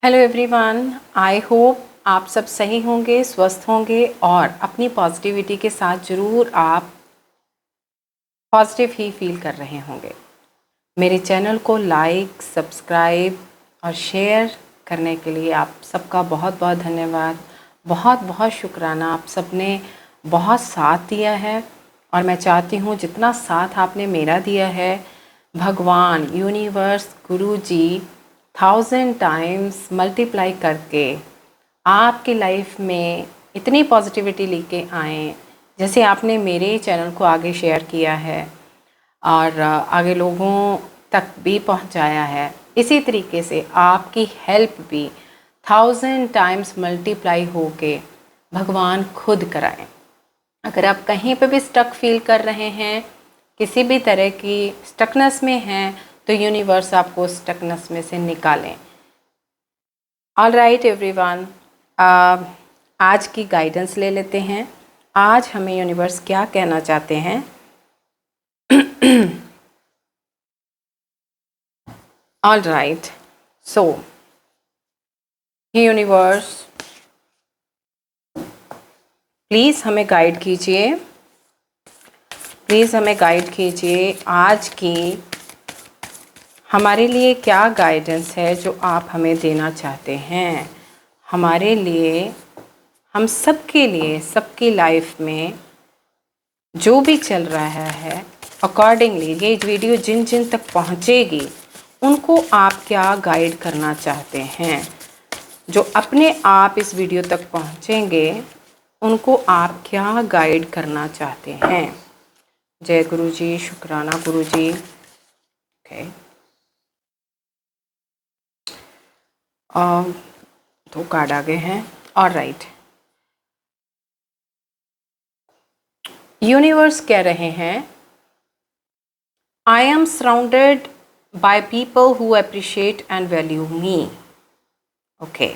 Hello everyone, I hope आप सब सही होंगे, स्वस्थ होंगे और अपनी पॉजिटिविटी के साथ ज़रूर आप पॉजिटिव ही फील कर रहे होंगे। मेरे चैनल को लाइक, सब्सक्राइब और शेयर करने के लिए आप सबका बहुत बहुत धन्यवाद। बहुत बहुत शुक्राना, आप सबने बहुत साथ दिया है और मैं चाहती हूँ जितना साथ आपने मेरा दिया है, भगवान, यूनिवर्स, गुरु जी 1000 टाइम्स मल्टीप्लाई करके आपकी लाइफ में इतनी पॉजिटिविटी लेके आए, जैसे आपने मेरे चैनल को आगे शेयर किया है और आगे लोगों तक भी पहुंचाया है। इसी तरीके से आपकी हेल्प भी 1000 टाइम्स मल्टीप्लाई होके भगवान खुद कराएं। अगर आप कहीं पे भी स्टक फील कर रहे हैं, किसी भी तरह की स्टकनेस में हैं, तो यूनिवर्स आपको स्टकनेस में से निकालें। ऑल राइट एवरीवन, आज की गाइडेंस ले लेते हैं। आज हमें यूनिवर्स क्या कहना चाहते हैं। All right, so universe please हमें गाइड कीजिए, प्लीज़ हमें गाइड कीजिए। आज की हमारे लिए क्या गाइडेंस है जो आप हमें देना चाहते हैं हमारे लिए, हम सबके लिए, सबकी लाइफ में जो भी चल रहा है अकॉर्डिंगली ये वीडियो जिन जिन तक पहुंचेगी उनको आप क्या गाइड करना चाहते हैं। जो अपने आप इस वीडियो तक पहुंचेंगे उनको आप क्या गाइड करना चाहते हैं। जय गुरु जी, शुक्राना गुरु जी। ओके, दो कार्ड आ गए हैं। और राइट, यूनिवर्स कह रहे हैं आई am surrounded by people who appreciate and value me. Okay,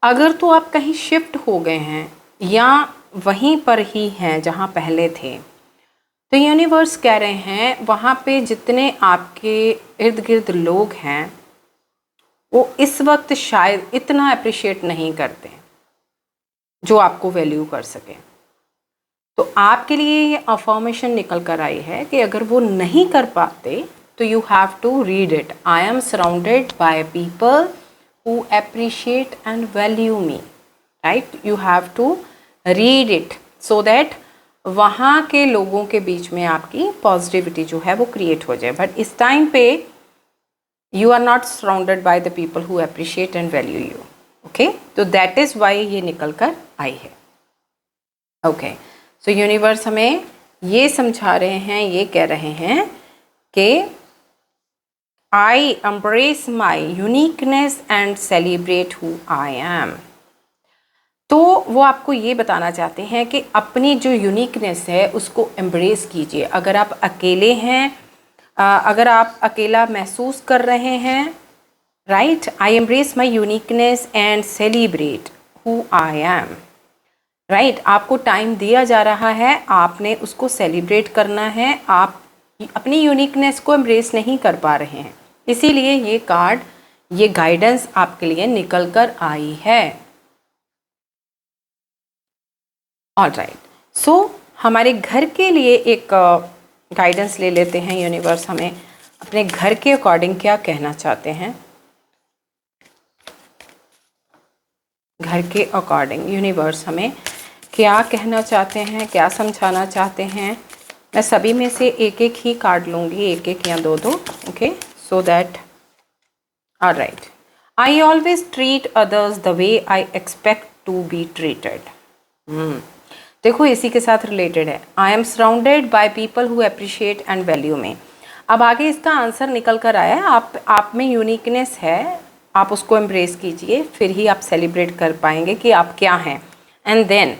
अगर तो आप कहीं शिफ्ट हो गए हैं या वहीं पर ही हैं जहां पहले थे, तो यूनिवर्स कह रहे हैं वहाँ पे जितने आपके इर्द गिर्द लोग हैं वो इस वक्त शायद इतना अप्रिशिएट नहीं करते जो आपको वैल्यू कर सके। तो आपके लिए ये अफर्मेशन निकल कर आई है कि अगर वो नहीं कर पाते तो you have to read it. I am surrounded by people who appreciate and value me, right. You have to read it so that वहाँ के लोगों के बीच में आपकी पॉजिटिविटी जो है वो क्रिएट हो जाए। बट इस टाइम पे you are not surrounded by the people who appreciate and value you. Okay, तो दैट इज़ वाई ये निकल कर आई है। ओके, सो यूनिवर्स हमें ये समझा रहे हैं, ये कह रहे हैं कि I embrace my uniqueness and celebrate who I am. तो वो आपको ये बताना चाहते हैं कि अपनी जो यूनिकनेस है उसको एम्ब्रेस कीजिए। अगर आप अकेले हैं, अगर आप अकेला महसूस कर रहे हैं, right, I embrace my uniqueness and celebrate who I M, right. आपको टाइम दिया जा रहा है, आपने उसको सेलिब्रेट करना है। आप अपनी यूनिकनेस को एम्ब्रेस नहीं कर पा रहे हैं, इसीलिए ये कार्ड, ये गाइडेंस आपके लिए निकल कर आई है। ऑल राइट, सो हमारे घर के लिए एक गाइडेंस ले लेते हैं। यूनिवर्स हमें अपने घर के अकॉर्डिंग क्या कहना चाहते हैं। घर के अकॉर्डिंग यूनिवर्स हमें क्या कहना चाहते हैं, क्या समझाना चाहते हैं। मैं सभी में से एक एक ही कार्ड लूँगी, एक एक या दो दो। Okay, so that, all right. I always treat others the way I expect to be treated. देखो इसी के साथ रिलेटेड है। I am surrounded by people who appreciate and value me. अब आगे इसका आंसर निकल कर आया है। आप में यूनिकनेस है, आप उसको एम्ब्रेस कीजिए, फिर ही आप सेलिब्रेट कर पाएंगे कि आप क्या हैं। एंड देन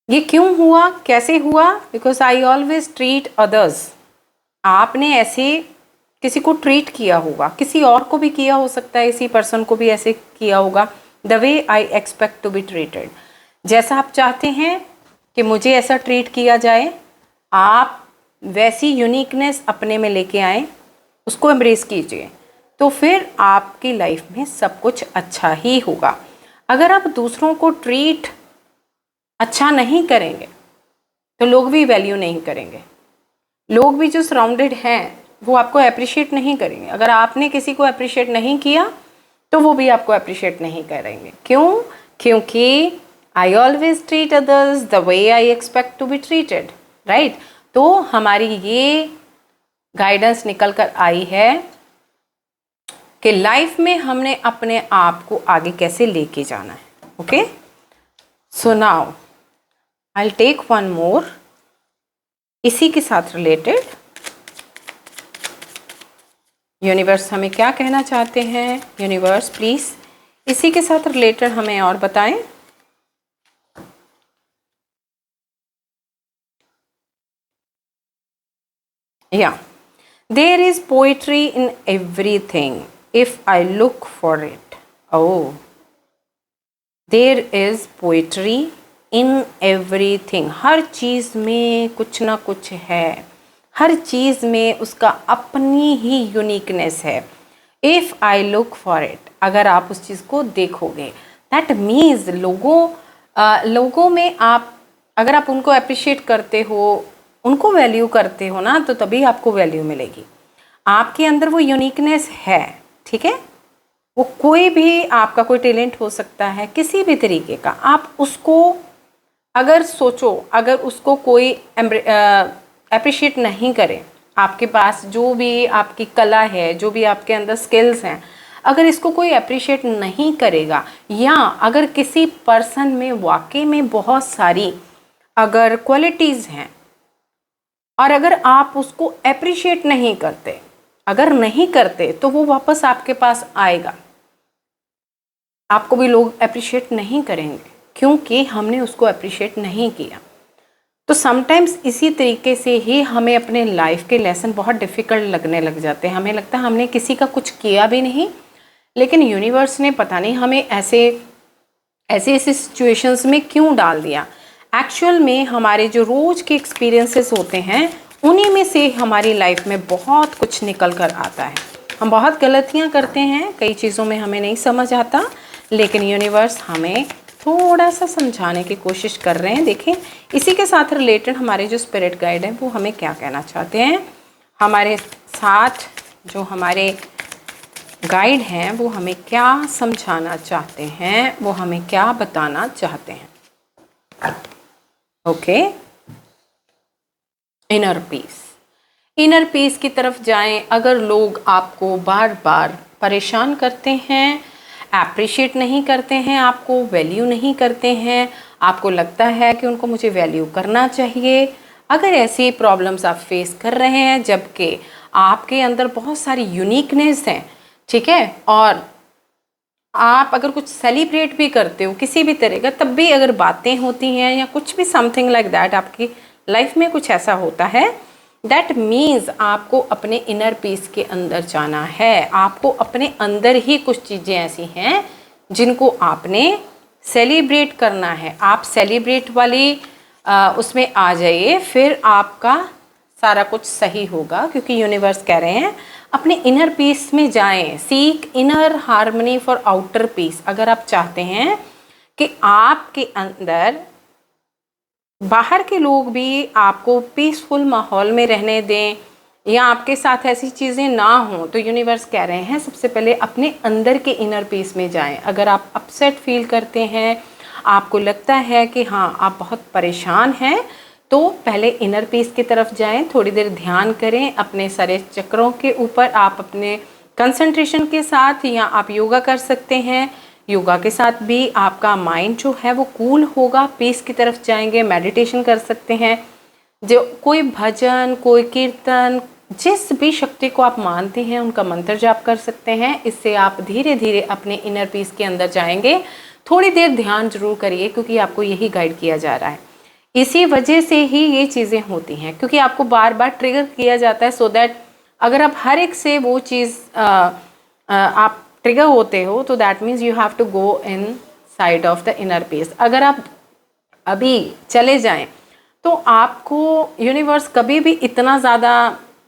ये क्यों हुआ, कैसे हुआ? Because I always treat others. आपने ऐसे किसी को ट्रीट किया होगा, किसी और को भी किया हो सकता है, इसी पर्सन को भी ऐसे किया होगा। The way I expect to be treated, जैसा आप चाहते हैं कि मुझे ऐसा ट्रीट किया जाए, आप वैसी यूनिकनेस अपने में लेके आए, उसको एम्ब्रेस कीजिए। तो फिर आपकी लाइफ में सब कुछ अच्छा ही होगा। अगर आप दूसरों को ट्रीट अच्छा नहीं करेंगे तो लोग भी वैल्यू नहीं करेंगे, लोग भी जो सराउंडेड हैं वो आपको अप्रिशिएट नहीं करेंगे। अगर आपने किसी को अप्रिशिएट नहीं किया तो वो भी आपको अप्रिशिएट नहीं करेंगे। क्यों? क्योंकि I always treat others the way I expect to be treated, right. तो हमारी ये गाइडेंस निकल कर आई है कि लाइफ में हमने अपने आप को आगे कैसे लेके जाना है। Okay, so now I take one more इसी के साथ रिलेटेड। यूनिवर्स हमें क्या कहना चाहते हैं? यूनिवर्स प्लीज इसी के साथ रिलेटेड हमें और बताएं। Yeah, there is poetry in everything if I look for it. Oh, there is poetry in everything. हर चीज़ में कुछ ना कुछ है, हर चीज़ में उसका अपनी ही यूनिकनेस है। If I look for it, अगर आप उस चीज़ को देखोगे, that means लोगों में आप अगर आप उनको अप्रिशिएट करते हो, उनको वैल्यू करते हो ना, तो तभी आपको वैल्यू मिलेगी। आपके अंदर वो यूनिकनेस है, ठीक है। वो कोई भी आपका कोई टैलेंट हो सकता है किसी भी तरीके का, आप उसको अगर सोचो, अगर उसको कोई अप्रिशिएट नहीं करे, आपके पास जो भी आपकी कला है, जो भी आपके अंदर स्किल्स हैं, अगर इसको कोई अप्रिशिएट नहीं करेगा, या अगर किसी पर्सन में वाकई में बहुत सारी अगर क्वालिटीज़ हैं और अगर आप उसको अप्रिशिएट नहीं करते, अगर नहीं करते तो वो वापस आपके पास आएगा, आपको भी लोग अप्रिशिएट नहीं करेंगे क्योंकि हमने उसको अप्रिशिएट नहीं किया। तो समटाइम्स इसी तरीके से ही हमें अपने लाइफ के लेसन बहुत डिफ़िकल्ट लगने लग जाते हैं। हमें लगता है हमने किसी का कुछ किया भी नहीं, लेकिन यूनिवर्स ने पता नहीं हमें ऐसे सिचुएशंस में क्यों डाल दिया। एक्चुअल में हमारे जो रोज़ के एक्सपीरियंसेस होते हैं उन्हीं में से हमारी लाइफ में बहुत कुछ निकल कर आता है। हम बहुत गलतियां करते हैं, कई चीज़ों में हमें नहीं समझ आता, लेकिन यूनिवर्स हमें थोड़ा सा समझाने की कोशिश कर रहे हैं। देखें इसी के साथ रिलेटेड हमारे जो स्पिरिट गाइड हैं वो हमें क्या कहना चाहते हैं। हमारे साथ जो हमारे गाइड हैं वो हमें क्या समझाना चाहते हैं, वो हमें क्या बताना चाहते हैं। Okay, inner peace, inner peace की तरफ जाएं। अगर लोग आपको बार बार परेशान करते हैं, अप्रिशिएट नहीं करते हैं, आपको वैल्यू नहीं करते हैं, आपको लगता है कि उनको मुझे वैल्यू करना चाहिए, अगर ऐसी प्रॉब्लम्स आप फेस कर रहे हैं जबकि आपके अंदर बहुत सारी यूनिकनेस हैं, ठीक है, और आप अगर कुछ सेलिब्रेट भी करते हो किसी भी तरह का, तब भी अगर बातें होती हैं या कुछ भी समथिंग लाइक दैट आपकी लाइफ में कुछ ऐसा होता है, दैट मीन्स आपको अपने इनर पीस के अंदर जाना है। आपको अपने अंदर ही कुछ चीज़ें ऐसी हैं जिनको आपने सेलिब्रेट करना है। आप सेलिब्रेट वाली उसमें आ जाइए, फिर आपका सारा कुछ सही होगा, क्योंकि यूनिवर्स कह रहे हैं अपने इनर पीस में जाएं। Seek inner harmony for outer peace. अगर आप चाहते हैं कि आपके अंदर बाहर के लोग भी आपको पीसफुल माहौल में रहने दें या आपके साथ ऐसी चीज़ें ना हों, तो यूनिवर्स कह रहे हैं सबसे पहले अपने अंदर के इनर पीस में जाएं। अगर आप अपसेट फील करते हैं, आपको लगता है कि हाँ आप बहुत परेशान हैं, तो पहले इनर पीस की तरफ जाएं, थोड़ी देर ध्यान करें अपने सारे चक्रों के ऊपर, आप अपने कंसंट्रेशन के साथ, या आप योगा कर सकते हैं। योगा के साथ भी आपका माइंड जो है वो कूल होगा, पीस की तरफ जाएंगे। मेडिटेशन कर सकते हैं, जो कोई भजन, कोई कीर्तन, जिस भी शक्ति को आप मानते हैं उनका मंत्र जाप कर सकते हैं। इससे आप धीरे धीरे अपने इनर पीस के अंदर जाएंगे। थोड़ी देर ध्यान जरूर करिए, क्योंकि आपको यही गाइड किया जा रहा है। इसी वजह से ही ये चीज़ें होती हैं, क्योंकि आपको बार बार ट्रिगर किया जाता है, सो दैट अगर आप हर एक से वो चीज़ आप ट्रिगर होते हो, तो that means you have to go inside of the inner peace. अगर आप अभी चले जाएं तो आपको यूनिवर्स कभी भी इतना ज़्यादा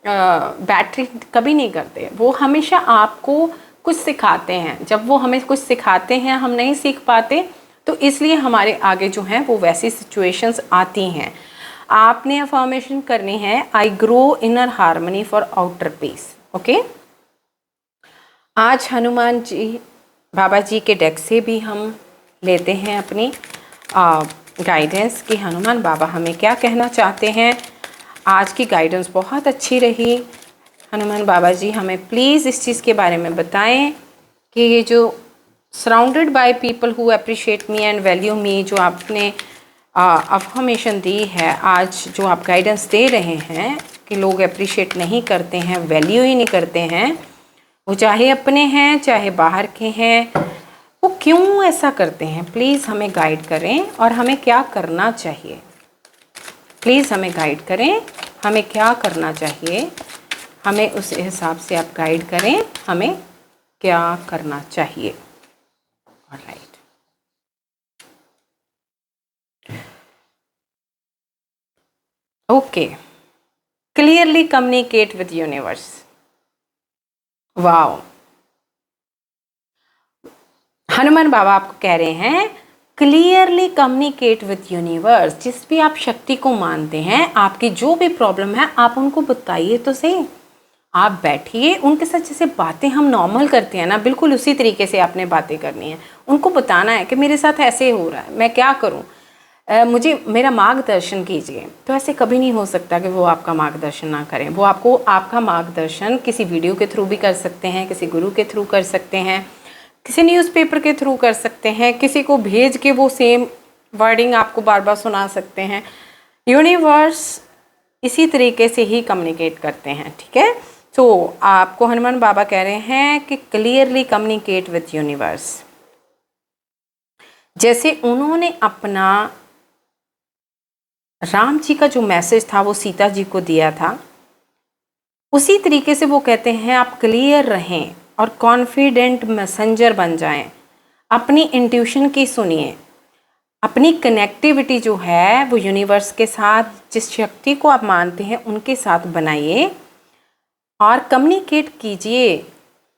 बैटरी कभी नहीं करते, वो हमेशा आपको कुछ सिखाते हैं। जब वो हमें कुछ सिखाते हैं हम नहीं सीख पाते, तो इसलिए हमारे आगे जो हैं वो वैसी सिचुएशंस आती हैं। आपने अफर्मेशन करनी है, I grow inner harmony for outer peace. Okay, आज हनुमान जी बाबा जी के डेक से भी हम लेते हैं अपनी गाइडेंस कि हनुमान बाबा हमें क्या कहना चाहते हैं। आज की गाइडेंस बहुत अच्छी रही। हनुमान बाबा जी हमें प्लीज़ इस चीज़ के बारे में बताएं कि ये जो surrounded by people who appreciate me and value me, जो आपने अफर्मेशन दी है, आज जो आप गाइडेंस दे रहे हैं कि लोग अप्रिशिएट नहीं करते हैं, वैल्यू ही नहीं करते हैं, वो चाहे अपने हैं चाहे बाहर के हैं, वो क्यों ऐसा करते हैं? प्लीज़ हमें गाइड करें और हमें क्या करना चाहिए। प्लीज़ हमें गाइड करें, हमें क्या करना चाहिए, हमें उस हिसाब से आप गाइड करें, हमें क्या करना चाहिए। All right, okay, clearly communicate with universe. Wow, Hanuman Baba आपको कह रहे हैं क्लियरली कम्युनिकेट विद यूनिवर्स। जिस भी आप शक्ति को मानते हैं, आपकी जो भी प्रॉब्लम है आप उनको बताइए तो सही। आप बैठिए, उनके साथ जैसे बातें हम नॉर्मल करते हैं ना, बिल्कुल उसी तरीके से आपने बातें करनी है। उनको बताना है कि मेरे साथ ऐसे हो रहा है, मैं क्या करूं, मुझे मेरा मार्गदर्शन कीजिए। तो ऐसे कभी नहीं हो सकता कि वो आपका मार्गदर्शन ना करें। वो आपको आपका मार्गदर्शन किसी वीडियो के थ्रू भी कर सकते हैं, किसी गुरु के थ्रू कर सकते हैं, किसी न्यूज़पेपर के थ्रू कर सकते हैं, किसी को भेज के वो सेम वर्डिंग आपको बार बार सुना सकते हैं। यूनिवर्स इसी तरीके से ही कम्युनिकेट करते हैं, ठीक है। तो आपको हनुमान बाबा कह रहे हैं कि क्लियरली कम्युनिकेट विद यूनिवर्स। जैसे उन्होंने अपना राम जी का जो मैसेज था वो सीता जी को दिया था, उसी तरीके से वो कहते हैं आप क्लियर रहें और कॉन्फिडेंट मैसेंजर बन जाएं। अपनी इंट्यूशन की सुनिए, अपनी कनेक्टिविटी जो है वो यूनिवर्स के साथ, जिस शक्ति को आप मानते हैं उनके साथ बनाइए और कम्युनिकेट कीजिए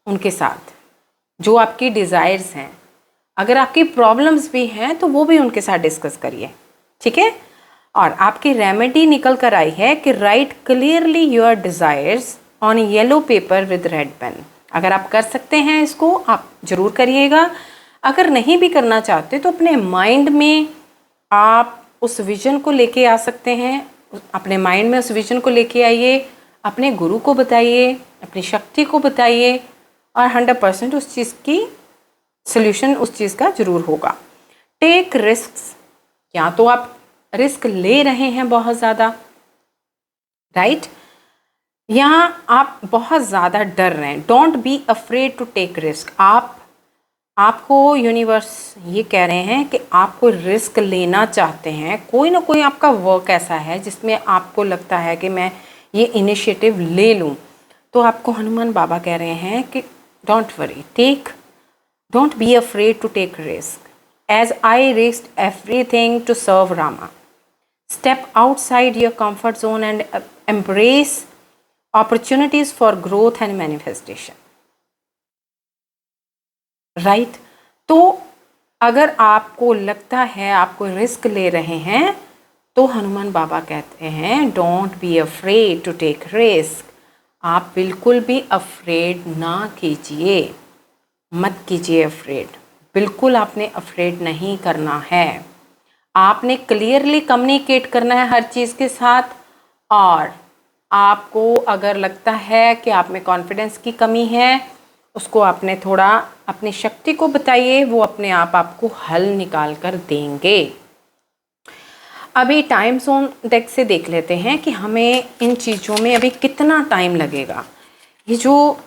उनके साथ जो आपकी डिज़ायर्स हैं। अगर आपकी प्रॉब्लम्स भी हैं तो वो भी उनके साथ डिस्कस करिए, ठीक है। और आपकी रेमेडी निकल कर आई है कि write clearly your desires on yellow paper with red pen. अगर आप कर सकते हैं इसको, आप ज़रूर करिएगा। अगर नहीं भी करना चाहते तो अपने माइंड में आप उस विज़न को लेके आ सकते हैं। अपने माइंड में उस विज़न को लेके आइए, अपने गुरु को बताइए, अपनी शक्ति को बताइए और 100% उस चीज़ की सल्यूशन उस चीज़ का ज़रूर होगा। टेक रिस्क्स, या तो आप रिस्क ले रहे हैं बहुत ज़्यादा, राइट, यहाँ आप बहुत ज़्यादा डर रहे हैं। Don't be afraid to take risk. आपको यूनिवर्स ये कह रहे हैं कि आपको रिस्क लेना चाहते हैं। कोई ना कोई आपका वर्क ऐसा है जिसमें आपको लगता है कि मैं ये इनिशिएटिव ले लूँ, तो आपको हनुमान बाबा कह रहे हैं कि don't worry, don't be afraid to take risk as I risk everything to serve Rama. Step outside your comfort zone and embrace opportunities for growth and manifestation. Right? तो अगर आपको लगता है आपको रिस्क ले रहे हैं, तो हनुमान बाबा कहते हैं don't be afraid to take risk. आप बिल्कुल भी अफ्रेड ना कीजिए, मत कीजिए अफ्रेड। बिल्कुल आपने अफ्रेड नहीं करना है। आपने क्लियरली कम्युनिकेट करना है हर चीज़ के साथ। और आपको अगर लगता है कि आप में कॉन्फिडेंस की कमी है, उसको आपने थोड़ा अपनी शक्ति को बताइए, वो अपने आप आपको हल निकाल कर देंगे। अभी टाइम जोन डेक से देख लेते हैं कि हमें इन चीज़ों में अभी कितना टाइम लगेगा। ये जो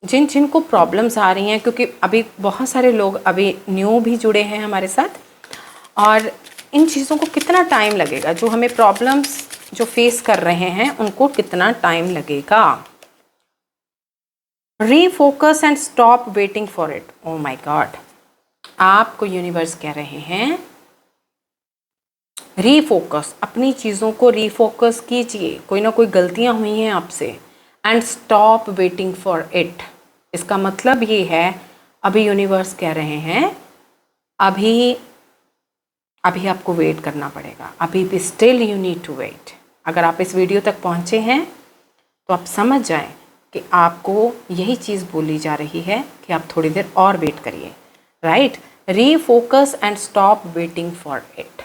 जिनको प्रॉब्लम्स आ रही हैं, क्योंकि अभी बहुत सारे लोग अभी न्यू भी जुड़े हैं हमारे साथ, और इन चीज़ों को कितना टाइम लगेगा, जो हमें प्रॉब्लम्स जो फेस कर रहे हैं उनको कितना टाइम लगेगा। Refocus and stop waiting for it. Oh my God, आपको यूनिवर्स कह रहे हैं रीफोकस, अपनी चीज़ों को रीफोकस कीजिए। कोई ना कोई गलतियां हुई हैं आपसे, and stop waiting for it. इसका मतलब ये है, अभी यूनिवर्स कह रहे हैं अभी अभी आपको वेट करना पड़ेगा, अभी भी still you need to wait. अगर आप इस वीडियो तक पहुँचे हैं तो आप समझ जाएं कि आपको यही चीज़ बोली जा रही है कि आप थोड़ी देर और वेट करिए, right. Refocus and stop waiting for it.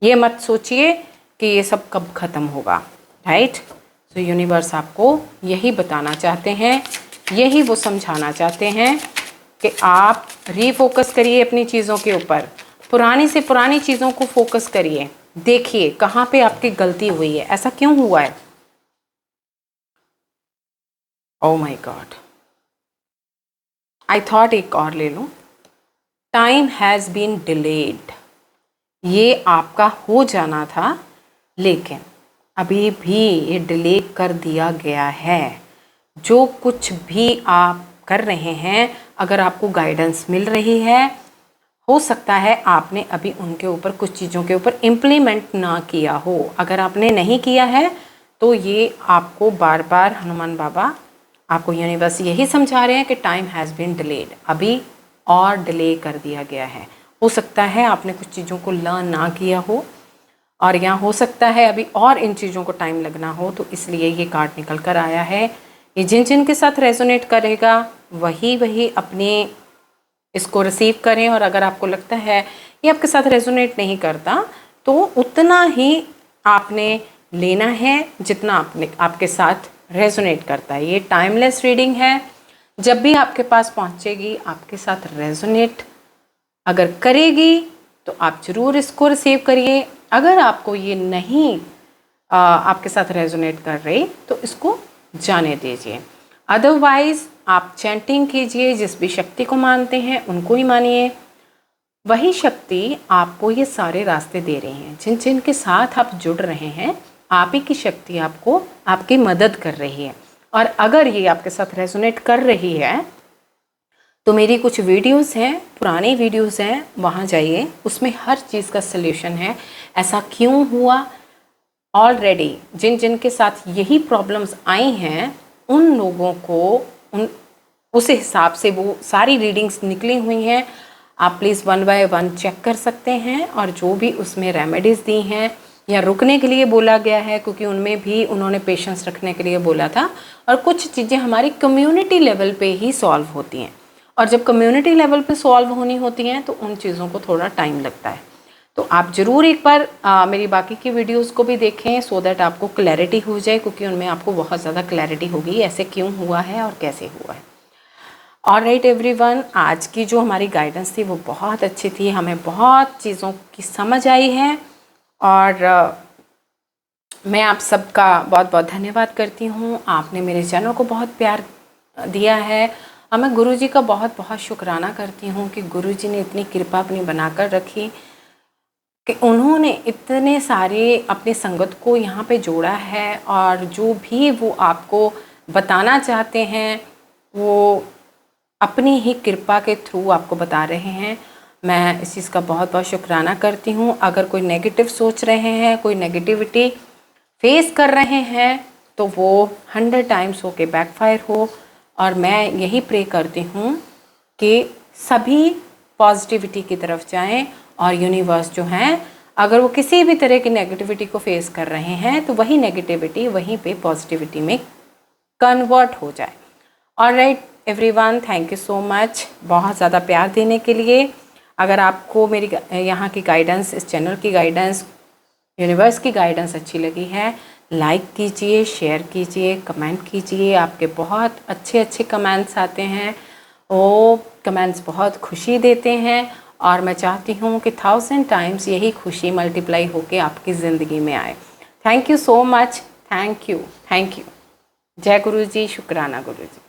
ये मत सोचिए कि ये सब कब ख़त्म होगा, राइट। तो यूनिवर्स आपको यही बताना चाहते हैं, यही वो समझाना चाहते हैं कि आप रीफोकस करिए अपनी चीज़ों के ऊपर, पुरानी से पुरानी चीज़ों को फोकस करिए, देखिए कहाँ पे आपकी गलती हुई है, ऐसा क्यों हुआ है। Oh my God, I thought एक और ले लूँ। Time has been delayed. ये आपका हो जाना था, लेकिन अभी भी ये डिले कर दिया गया है। जो कुछ भी आप कर रहे हैं, अगर आपको गाइडेंस मिल रही है, हो सकता है आपने अभी उनके ऊपर कुछ चीज़ों के ऊपर इम्प्लीमेंट ना किया हो। अगर आपने नहीं किया है तो ये आपको बार बार हनुमान बाबा, आपको यूनिवर्स यही समझा रहे हैं कि टाइम हैज़ बीन डिलेड, अभी और डिले कर दिया गया है। हो सकता है आपने कुछ चीज़ों को लर्न ना किया हो, और यहाँ हो सकता है अभी और इन चीज़ों को टाइम लगना हो, तो इसलिए ये कार्ड निकल कर आया है। ये जिन जिन के साथ रेजोनेट करेगा वही अपने इसको रिसीव करें, और अगर आपको लगता है ये आपके साथ रेजोनेट नहीं करता तो उतना ही आपने लेना है जितना आपने आपके साथ रेजोनेट करता है। ये टाइमलेस रीडिंग है, जब भी आपके पास पहुंचेगी आपके साथ रेजोनेट अगर करेगी तो आप ज़रूर इसको रिसीव करिए। अगर आपको ये नहीं आपके साथ रेजोनेट कर रही तो इसको जाने दीजिए। अदरवाइज़ आप चैंटिंग कीजिए, जिस भी शक्ति को मानते हैं उनको ही मानिए। वही शक्ति आपको ये सारे रास्ते दे रही हैं, जिन जिन के साथ आप जुड़ रहे हैं, आप ही की शक्ति आपको आपकी मदद कर रही है। और अगर ये आपके साथ रेजोनेट कर रही है तो मेरी कुछ वीडियोस हैं, पुरानी वीडियोस हैं, वहाँ जाइए, उसमें हर चीज़ का सल्यूशन है। ऐसा क्यों हुआ, ऑलरेडी जिन जिन के साथ यही प्रॉब्लम्स आई हैं उन लोगों को उस हिसाब से वो सारी रीडिंग्स निकली हुई हैं। आप प्लीज़ 1 बाय 1 चेक कर सकते हैं, और जो भी उसमें रेमेडीज़ दी हैं या रुकने के लिए बोला गया है, क्योंकि उनमें भी उन्होंने पेशेंस रखने के लिए बोला था। और कुछ चीज़ें हमारी कम्युनिटी लेवल पे ही सॉल्व होती हैं, और जब कम्युनिटी लेवल पे सॉल्व होनी होती हैं तो उन चीज़ों को थोड़ा टाइम लगता है। तो आप ज़रूर एक बार मेरी बाकी की वीडियोस को भी देखें, सो दैट आपको क्लैरिटी हो जाए, क्योंकि उनमें आपको बहुत ज़्यादा क्लैरिटी होगी ऐसे क्यों हुआ है और कैसे हुआ है। ऑलराइट एवरीवन, आज की जो हमारी गाइडेंस थी वो बहुत अच्छी थी, हमें बहुत चीज़ों की समझ आई है, और मैं आप सबका बहुत बहुत धन्यवाद करती हूँ। आपने मेरे चैनल को बहुत प्यार दिया है, और मैं गुरुजी का बहुत बहुत शुक्राना करती हूँ कि गुरुजी ने इतनी कृपा अपनी बनाकर रखी कि उन्होंने इतने सारे अपने संगत को यहाँ पे जोड़ा है, और जो भी वो आपको बताना चाहते हैं वो अपनी ही कृपा के थ्रू आपको बता रहे हैं। मैं इस चीज़ का बहुत बहुत शुक्राना करती हूँ। अगर कोई नेगेटिव सोच रहे हैं, कोई नेगेटिविटी फेस कर रहे हैं, तो वो 100 टाइम्स होके बैकफायर हो, और मैं यही प्रे करती हूँ कि सभी पॉजिटिविटी की तरफ जाएं, और यूनिवर्स जो हैं अगर वो किसी भी तरह की नेगेटिविटी को फेस कर रहे हैं तो वही नेगेटिविटी वहीं पे पॉजिटिविटी में कन्वर्ट हो जाए। Alright everyone, thank you so much बहुत ज़्यादा प्यार देने के लिए। अगर आपको मेरी यहाँ की गाइडेंस, इस चैनल की गाइडेंस, यूनिवर्स की गाइडेंस अच्छी लगी है, लाइक कीजिए, शेयर कीजिए, कमेंट कीजिए। आपके बहुत अच्छे अच्छे कमेंट्स आते हैं, वो कमेंट्स बहुत खुशी देते हैं, और मैं चाहती हूँ कि 1000 टाइम्स यही खुशी मल्टीप्लाई होके आपकी ज़िंदगी में आए। Thank you so much, thank you. जय गुरु जी, शुक्राना गुरु जी।